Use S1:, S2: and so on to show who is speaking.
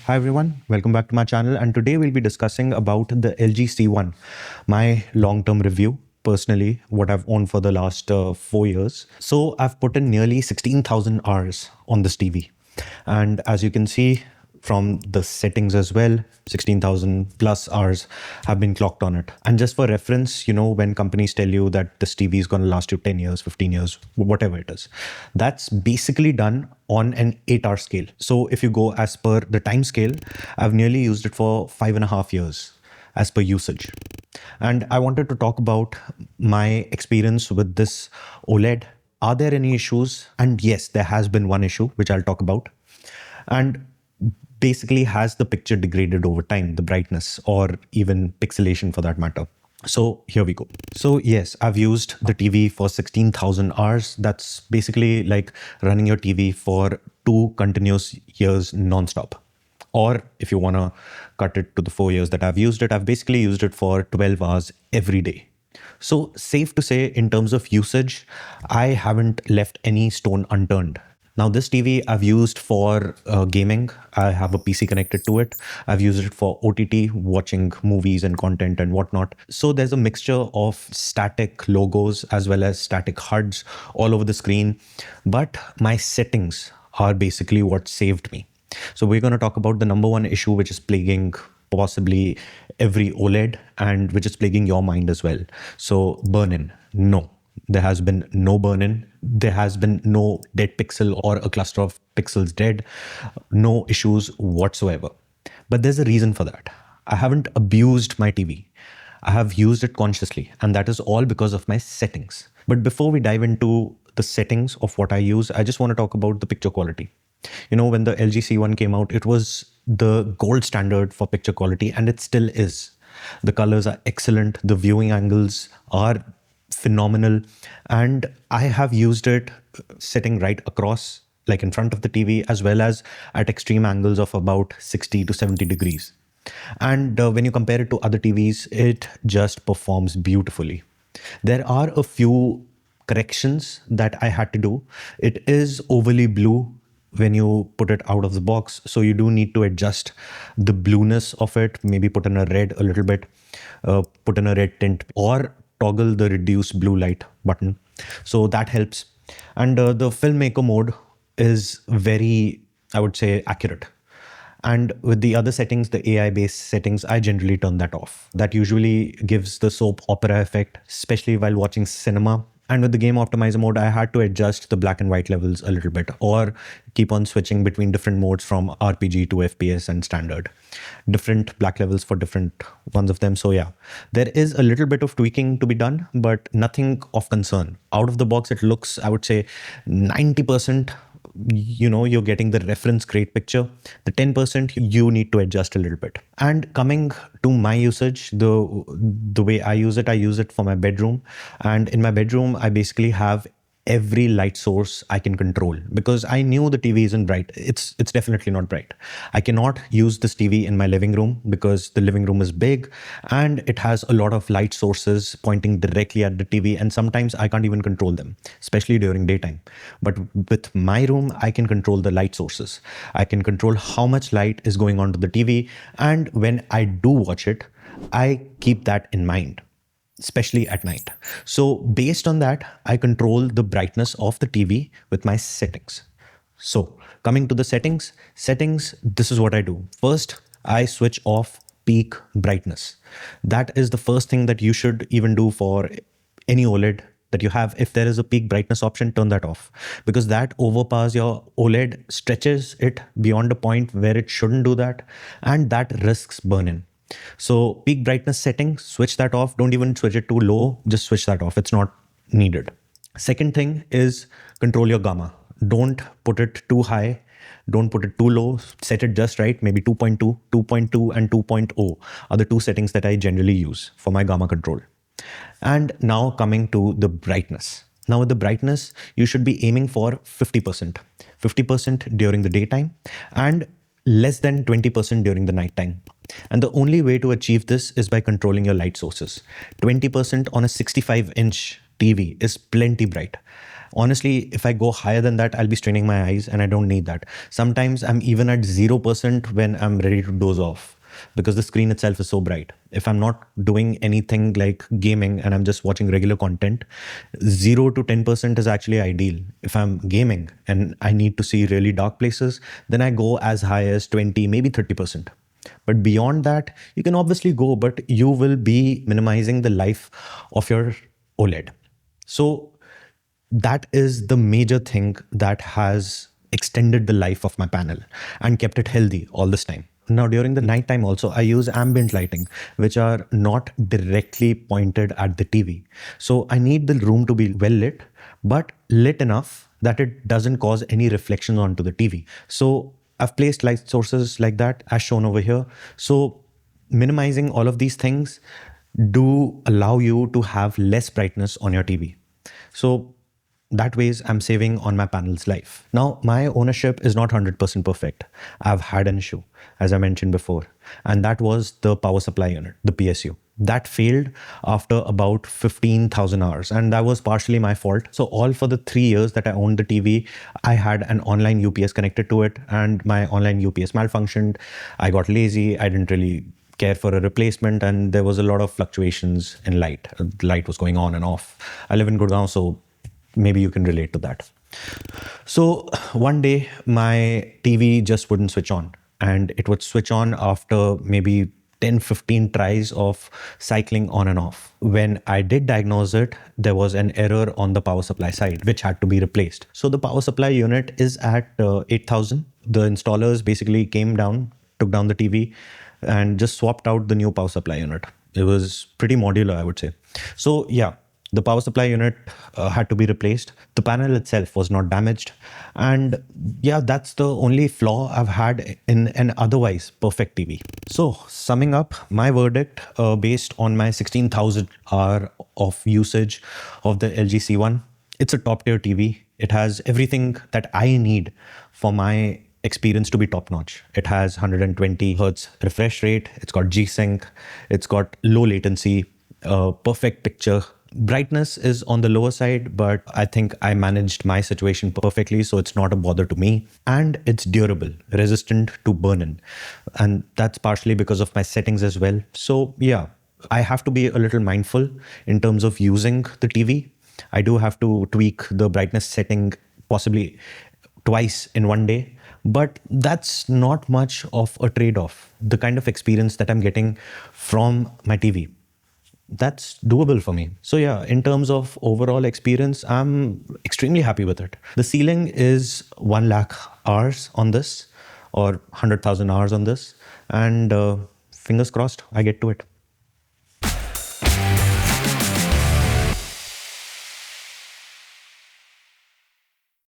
S1: Hi everyone, welcome back to my channel, and today we'll be discussing about the LG C1, my long-term review. Personally, what I've owned for the last 4 years. So I've put in nearly 16,000 hours on this TV. And as you can see from the settings as well, 16,000 plus hours have been clocked on it. And just for reference, when companies tell you that this TV is going to last you 10 years, 15 years, whatever it is, that's basically done on an 8-hour scale. So if you go as per the time scale, I've nearly used it for 5.5 years as per usage. And I wanted to talk about my experience with this OLED. Are there any issues? And yes, there has been one issue, which I'll talk about. And basically, has the picture degraded over time, the brightness or even pixelation for that matter? So here we go. So yes, I've used the TV for 16,000 hours. That's basically like running your TV for 2 continuous years nonstop. Or if you want to cut it to the 4 years that I've used it, I've basically used it for 12 hours every day. So safe to say, in terms of usage, I haven't left any stone unturned. Now this TV I've used for gaming. I have a PC connected to it. I've used it for OTT, watching movies and content and whatnot. So there's a mixture of static logos as well as static HUDs all over the screen. But my settings are basically what saved me. So we're going to talk about the number one issue, which is plaguing possibly every OLED and which is plaguing your mind as well. So burn-in. No, there has been no burn-in. There has been no dead pixel or a cluster of pixels dead. No issues whatsoever. But there's a reason for that. I haven't abused my TV. I have used it consciously, and that is all because of my settings. But before we dive into the settings of what I use, I just want to talk about the picture quality. When the LG C1 came out, it was the gold standard for picture quality, and it still is. The colors are excellent. The viewing angles are phenomenal. And I have used it sitting right across, like in front of the TV, as well as at extreme angles of about 60 to 70 degrees. And when you compare it to other TVs, it just performs beautifully. There are a few corrections that I had to do. It is overly blue when you put it out of the box. So you do need to adjust the blueness of it, maybe put in a red a little bit, put in a red tint, or toggle the reduce blue light button. So that helps. And the filmmaker mode is very, I would say, accurate. And with the other settings, the AI-based settings, I generally turn that off. That usually gives the soap opera effect, especially while watching cinema. And with the game optimizer mode, I had to adjust the black and white levels a little bit, or keep on switching between different modes from RPG to FPS and standard. Different black levels for different ones of them. So yeah, there is a little bit of tweaking to be done, but nothing of concern. Out of the box, it looks, I would say, 90%. You're getting the reference grade picture. The 10% you need to adjust a little bit. And coming to my usage, the way I use it for my bedroom. And in my bedroom, I basically have every light source I can control, because I knew the TV isn't bright. It's definitely not bright. I cannot use this TV in my living room because the living room is big and it has a lot of light sources pointing directly at the TV, and sometimes I can't even control them, especially during daytime. But with my room, I can control the light sources. I can control how much light is going onto the TV, and when I do watch it, I keep that in mind, especially at night. So based on that, I control the brightness of the TV with my settings. So coming to the settings, this is what I do. First, I switch off peak brightness. That is the first thing that you should even do for any OLED that you have. If there is a peak brightness option, turn that off, because that overpowers your OLED, stretches it beyond a point where it shouldn't do that, and that risks burn-in. So peak brightness setting, switch that off. Don't even switch it too low. Just switch that off. It's not needed. Second thing is control your gamma. Don't put it too high. Don't put it too low. Set it just right. Maybe 2.2, 2.2 and 2.0 are the two settings that I generally use for my gamma control. And now coming to the brightness. Now with the brightness, you should be aiming for 50%. 50% during the daytime and less than 20% during the nighttime. And the only way to achieve this is by controlling your light sources. 20% on a 65-inch TV is plenty bright. Honestly, if I go higher than that, I'll be straining my eyes, and I don't need that. Sometimes I'm even at 0% when I'm ready to doze off, because the screen itself is so bright. If I'm not doing anything like gaming and I'm just watching regular content, 0 to 10% is actually ideal. If I'm gaming and I need to see really dark places, then I go as high as 20, maybe 30%. But beyond that, you can obviously go, but you will be minimizing the life of your OLED. So that is the major thing that has extended the life of my panel and kept it healthy all this time. Now, during the nighttime also, I use ambient lighting, which are not directly pointed at the TV. So I need the room to be well lit, but lit enough that it doesn't cause any reflection onto the TV. So I've placed light sources like that, as shown over here. So minimizing all of these things do allow you to have less brightness on your TV. So that ways I'm saving on my panel's life. Now, my ownership is not 100% perfect. I've had an issue, as I mentioned before, and that was the power supply unit, the PSU. That failed after about 15,000 hours, and that was partially my fault. So all for the 3 years that I owned the TV, I had an online UPS connected to it, and my online UPS malfunctioned. I got lazy. I didn't really care for a replacement, and there was a lot of fluctuations in light. Light was going on and off. I live in Gurgaon, so maybe you can relate to that. So one day my TV just wouldn't switch on, and it would switch on after maybe 10, 15 tries of cycling on and off. When I did diagnose it, there was an error on the power supply side, which had to be replaced. So the power supply unit is at 8,000. The installers basically came down, took down the TV, and just swapped out the new power supply unit. It was pretty modular, I would say. So yeah, the power supply unit had to be replaced. The panel itself was not damaged. And yeah, that's the only flaw I've had in an otherwise perfect TV. So summing up, my verdict based on my 16,000 hour of usage of the LG C1, it's a top tier TV. It has everything that I need for my experience to be top notch. It has 120 hertz refresh rate. It's got G-Sync. It's got low latency, perfect picture. Brightness is on the lower side, but I think I managed my situation perfectly, so it's not a bother to me. And it's durable, resistant to burn-in. And that's partially because of my settings as well. So yeah, I have to be a little mindful in terms of using the TV. I do have to tweak the brightness setting possibly twice in one day, but that's not much of a trade-off. The kind of experience that I'm getting from my TV, that's doable for me. So yeah, in terms of overall experience, I'm extremely happy with it. The ceiling is 1 lakh hours on this, or 100,000 hours on this, and fingers crossed I get to it.